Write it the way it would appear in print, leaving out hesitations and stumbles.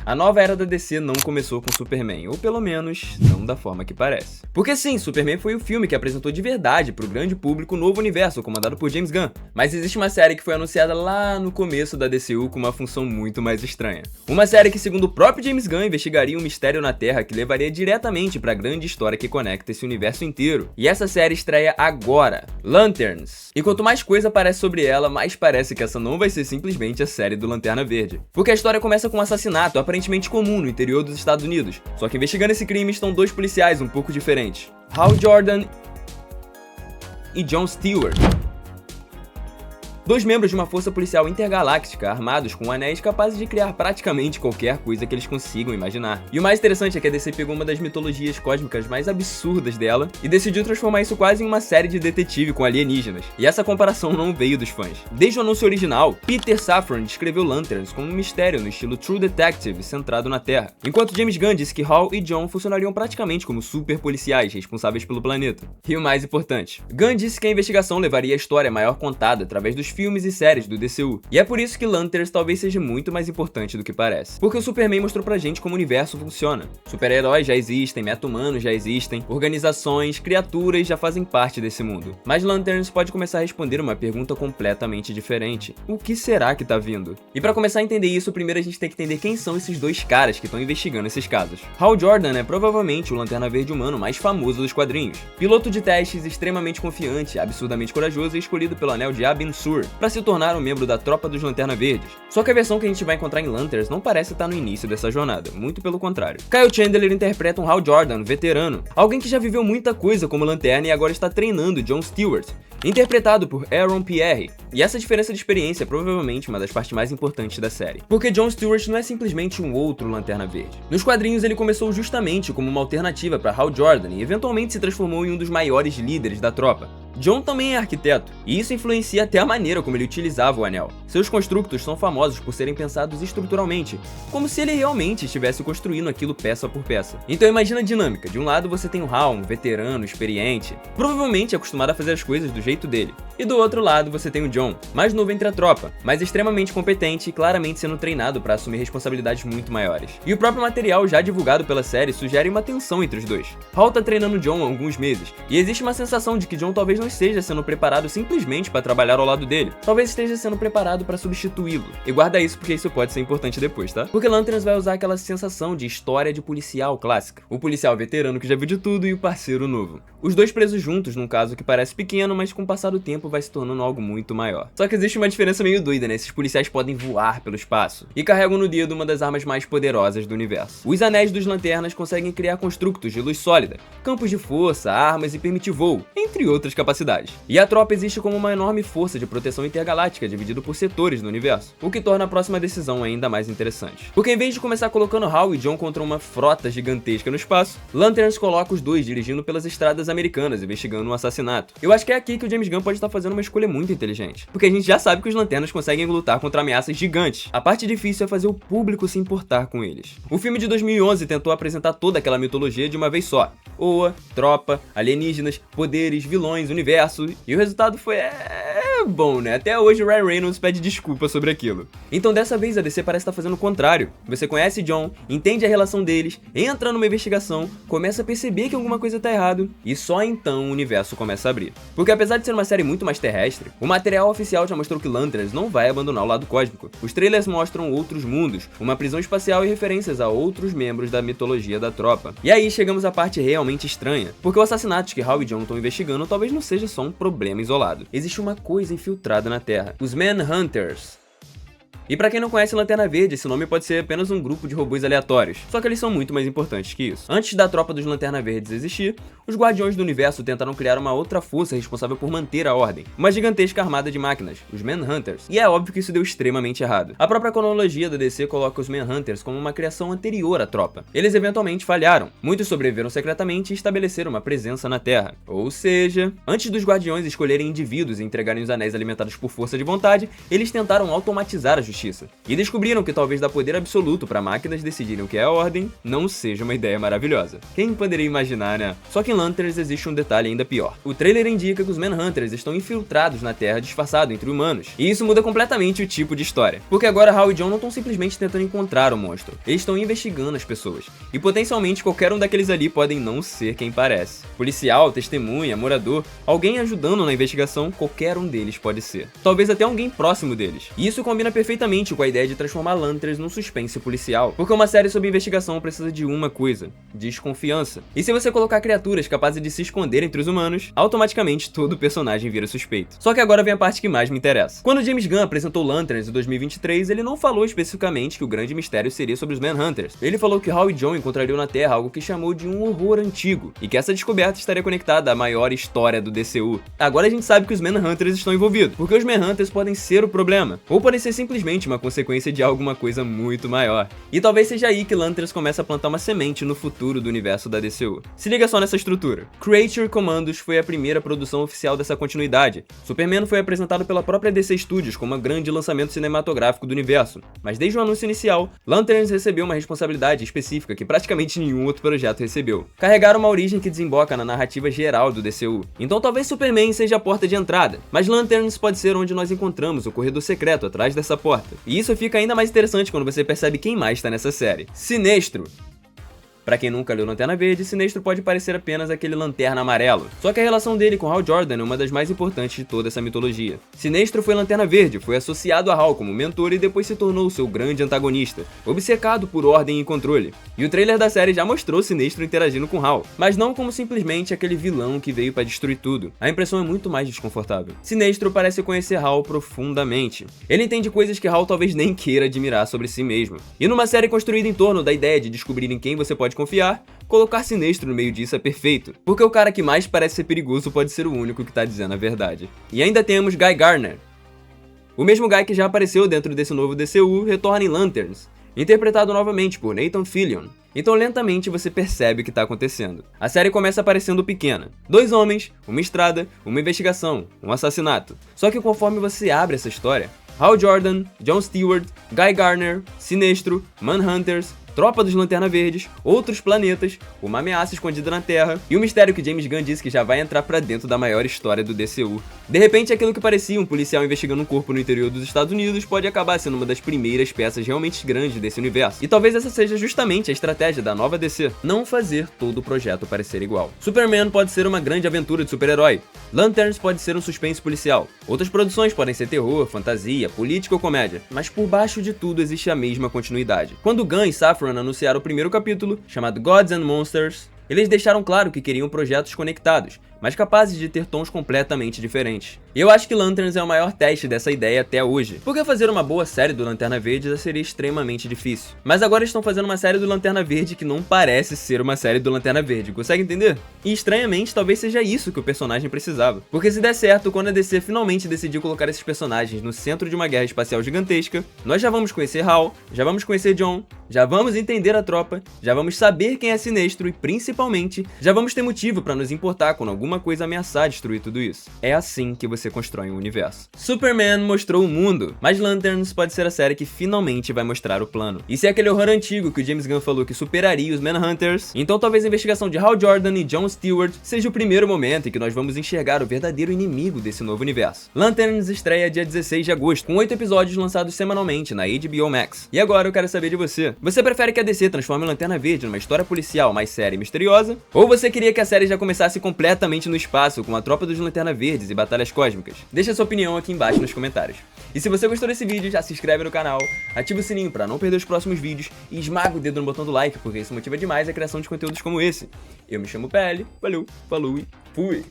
a nova era da DC não começou com Superman, ou pelo menos, não da forma que parece. Porque sim, Superman foi o filme que apresentou de verdade pro grande público o novo universo comandado por James Gunn, mas existe uma série que foi anunciada lá no começo da DCU com uma função muito mais estranha. Uma série que, segundo o próprio James Gunn, investigaria um mistério na Terra que levaria diretamente pra grande história que conecta esse universo inteiro. E essa série estreia agora, Lanterns. E quanto mais coisa aparece sobre ela, mais parece que essa não vai ser simplesmente a série do Lanterna Verde. Porque a história começa com um assassinato aparentemente comum no interior dos Estados Unidos. Só que investigando esse crime estão dois policiais um pouco diferentes, Hal Jordan e John Stewart. Dois membros de uma força policial intergaláctica armados com anéis capazes de criar praticamente qualquer coisa que eles consigam imaginar. E o mais interessante é que a DC pegou uma das mitologias cósmicas mais absurdas dela e decidiu transformar isso quase em uma série de detetive com alienígenas. E essa comparação não veio dos fãs. Desde o anúncio original, Peter Safran descreveu Lanterns como um mistério no estilo True Detective centrado na Terra, enquanto James Gunn disse que Hal e John funcionariam praticamente como super policiais responsáveis pelo planeta. E o mais importante, Gunn disse que a investigação levaria a história maior contada através dos filmes e séries do DCU. E é por isso que Lanterns talvez seja muito mais importante do que parece. Porque o Superman mostrou pra gente como o universo funciona. Super-heróis já existem, meta-humanos já existem, organizações, criaturas já fazem parte desse mundo. Mas Lanterns pode começar a responder uma pergunta completamente diferente. O que será que tá vindo? E pra começar a entender isso, primeiro a gente tem que entender quem são esses dois caras que estão investigando esses casos. Hal Jordan é provavelmente o Lanterna Verde humano mais famoso dos quadrinhos. Piloto de testes extremamente confiante, absurdamente corajoso e escolhido pelo Anel de Abin-Sur para se tornar um membro da tropa dos Lanterna Verdes. Só que a versão que a gente vai encontrar em Lanterns não parece estar no início dessa jornada, muito pelo contrário. Kyle Chandler interpreta um Hal Jordan, veterano, alguém que já viveu muita coisa como Lanterna e agora está treinando John Stewart, interpretado por Aaron Pierre. E essa diferença de experiência é provavelmente uma das partes mais importantes da série. Porque John Stewart não é simplesmente um outro Lanterna Verde. Nos quadrinhos ele começou justamente como uma alternativa para Hal Jordan e eventualmente se transformou em um dos maiores líderes da tropa. John também é arquiteto, e isso influencia até a maneira como ele utilizava o anel. Seus construtos são famosos por serem pensados estruturalmente, como se ele realmente estivesse construindo aquilo peça por peça. Então imagina a dinâmica, de um lado você tem o Hal, um veterano, experiente, provavelmente acostumado a fazer as coisas do jeito dele, e do outro lado você tem o John, mais novo entre a tropa, mas extremamente competente e claramente sendo treinado para assumir responsabilidades muito maiores. E o próprio material já divulgado pela série sugere uma tensão entre os dois. Hal tá treinando John há alguns meses, e existe uma sensação de que John talvez não esteja sendo preparado simplesmente para trabalhar ao lado dele, talvez esteja sendo preparado para substituí-lo. E guarda isso porque isso pode ser importante depois, tá? Porque Lanterns vai usar aquela sensação de história de policial clássica. O policial veterano que já viu de tudo e o parceiro novo. Os dois presos juntos num caso que parece pequeno, mas com o passar do tempo vai se tornando algo muito maior. Só que existe uma diferença meio doida, né? Esses policiais podem voar pelo espaço e carregam no dedo uma das armas mais poderosas do universo. Os anéis dos lanternas conseguem criar construtos de luz sólida, campos de força, armas e permitir voo, entre outras capacidades. E a tropa existe como uma enorme força de proteção intergaláctica dividido por setores do universo, o que torna a próxima decisão ainda mais interessante. Porque em vez de começar colocando Hal e John contra uma frota gigantesca no espaço, Lanterns coloca os dois dirigindo pelas estradas americanas, investigando um assassinato. Eu acho que é aqui que o James Gunn pode estar fazendo uma escolha muito inteligente, porque a gente já sabe que os Lanternas conseguem lutar contra ameaças gigantes. A parte difícil é fazer o público se importar com eles. O filme de 2011 tentou apresentar toda aquela mitologia de uma vez só. Oa, tropa, alienígenas, poderes, vilões, universo, e o resultado foi bom, né? Até hoje o Ryan Reynolds pede desculpa sobre aquilo. Então dessa vez a DC parece estar fazendo o contrário. Você conhece John, entende a relação deles, entra numa investigação, começa a perceber que alguma coisa tá errado, e só então o universo começa a abrir. Porque apesar de ser uma série muito mais terrestre, o material oficial já mostrou que Lanterns não vai abandonar o lado cósmico. Os trailers mostram outros mundos, uma prisão espacial e referências a outros membros da mitologia da tropa. E aí chegamos à parte realmente estranha, porque o assassinato que Hal e John estão investigando talvez não seja só um problema isolado. Existe uma coisa infiltrada na Terra, os Manhunters. E pra quem não conhece Lanterna Verde, esse nome pode ser apenas um grupo de robôs aleatórios, só que eles são muito mais importantes que isso. Antes da tropa dos Lanterna Verdes existir, os Guardiões do Universo tentaram criar uma outra força responsável por manter a ordem, uma gigantesca armada de máquinas, os Manhunters, e é óbvio que isso deu extremamente errado. A própria cronologia da DC coloca os Manhunters como uma criação anterior à tropa. Eles eventualmente falharam, muitos sobreviveram secretamente e estabeleceram uma presença na Terra. Ou seja, antes dos Guardiões escolherem indivíduos e entregarem os anéis alimentados por força de vontade, eles tentaram automatizar a justiça Justiça. E descobriram que talvez dar poder absoluto para máquinas decidirem o que é a ordem não seja uma ideia maravilhosa. Quem poderia imaginar, né? Só que em Lanterns existe um detalhe ainda pior. O trailer indica que os Manhunters estão infiltrados na Terra disfarçados entre humanos. E isso muda completamente o tipo de história. Porque agora Hal e John não estão simplesmente tentando encontrar o monstro. Eles estão investigando as pessoas. E potencialmente qualquer um daqueles ali podem não ser quem parece. Policial, testemunha, morador, alguém ajudando na investigação, qualquer um deles pode ser. Talvez até alguém próximo deles. E isso combina perfeitamente com a ideia de transformar Lanterns num suspense policial. Porque uma série sobre investigação precisa de uma coisa: desconfiança. E se você colocar criaturas capazes de se esconder entre os humanos, automaticamente todo personagem vira suspeito. Só que agora vem a parte que mais me interessa. Quando James Gunn apresentou Lanterns em 2023, ele não falou especificamente que o grande mistério seria sobre os Manhunters. Ele falou que Hal e John encontrariam na Terra algo que chamou de um horror antigo, e que essa descoberta estaria conectada à maior história do DCU. Agora a gente sabe que os Manhunters estão envolvidos, porque os Manhunters podem ser o problema, ou podem ser simplesmente uma consequência de alguma coisa muito maior. E talvez seja aí que Lanterns começa a plantar uma semente no futuro do universo da DCU. Se liga só nessa estrutura. Creature Commandos foi a primeira produção oficial dessa continuidade. Superman foi apresentado pela própria DC Studios como um grande lançamento cinematográfico do universo, mas desde o anúncio inicial, Lanterns recebeu uma responsabilidade específica que praticamente nenhum outro projeto recebeu. Carregar uma origem que desemboca na narrativa geral do DCU. Então talvez Superman seja a porta de entrada, mas Lanterns pode ser onde nós encontramos o corredor secreto atrás dessa porta. E isso fica ainda mais interessante quando você percebe quem mais está nessa série. Sinestro. Pra quem nunca leu Lanterna Verde, Sinestro pode parecer apenas aquele Lanterna Amarelo. Só que a relação dele com Hal Jordan é uma das mais importantes de toda essa mitologia. Sinestro foi Lanterna Verde, foi associado a Hal como mentor e depois se tornou seu grande antagonista, obcecado por ordem e controle. E o trailer da série já mostrou Sinestro interagindo com Hal, mas não como simplesmente aquele vilão que veio pra destruir tudo. A impressão é muito mais desconfortável. Sinestro parece conhecer Hal profundamente. Ele entende coisas que Hal talvez nem queira admirar sobre si mesmo. E numa série construída em torno da ideia de descobrir em quem você pode confiar, colocar Sinestro no meio disso é perfeito, porque o cara que mais parece ser perigoso pode ser o único que tá dizendo a verdade. E ainda temos Guy Gardner. O mesmo Guy que já apareceu dentro desse novo DCU retorna em Lanterns, interpretado novamente por Nathan Fillion. Então lentamente você percebe o que tá acontecendo. A série começa aparecendo pequena. 2 homens, uma estrada, uma investigação, um assassinato. Só que conforme você abre essa história, Hal Jordan, John Stewart, Guy Gardner, Sinestro, Manhunters, Tropa dos Lanterna Verdes, outros planetas, uma ameaça escondida na Terra e o mistério que James Gunn disse que já vai entrar pra dentro da maior história do DCU. De repente, aquilo que parecia um policial investigando um corpo no interior dos Estados Unidos pode acabar sendo uma das primeiras peças realmente grandes desse universo. E talvez essa seja justamente a estratégia da nova DC, não fazer todo o projeto parecer igual. Superman pode ser uma grande aventura de super-herói. Lanterns pode ser um suspense policial. Outras produções podem ser terror, fantasia, política ou comédia. Mas por baixo de tudo existe a mesma continuidade. Quando Gunn e Safran anunciaram o primeiro capítulo, chamado Gods and Monsters, eles deixaram claro que queriam projetos conectados, mas capazes de ter tons completamente diferentes. E eu acho que Lanterns é o maior teste dessa ideia até hoje, porque fazer uma boa série do Lanterna Verde já seria extremamente difícil. Mas agora estão fazendo uma série do Lanterna Verde que não parece ser uma série do Lanterna Verde, consegue entender? E estranhamente, talvez seja isso que o personagem precisava. Porque se der certo, quando a DC finalmente decidiu colocar esses personagens no centro de uma guerra espacial gigantesca, nós já vamos conhecer Hal, já vamos conhecer John, já vamos entender a tropa, já vamos saber quem é Sinestro e, principalmente, já vamos ter motivo pra nos importar quando alguma coisa ameaçar destruir tudo isso. É assim que você constrói um universo. Superman mostrou o mundo, mas Lanterns pode ser a série que finalmente vai mostrar o plano. E se é aquele horror antigo que o James Gunn falou que superaria os Manhunters, então talvez a investigação de Hal Jordan e John Stewart seja o primeiro momento em que nós vamos enxergar o verdadeiro inimigo desse novo universo. Lanterns estreia dia 16 de agosto, com 8 episódios lançados semanalmente na HBO Max. E agora eu quero saber de você. Você prefere que a DC transforme Lanterna Verde numa história policial mais séria e misteriosa? Ou você queria que a série já começasse completamente no espaço, com a tropa dos Lanterna Verdes e batalhas cósmicas? Deixa sua opinião aqui embaixo nos comentários. E se você gostou desse vídeo, já se inscreve no canal, ativa o sininho para não perder os próximos vídeos e esmaga o dedo no botão do like, porque isso motiva demais a criação de conteúdos como esse. Eu me chamo PL, valeu, falou e fui!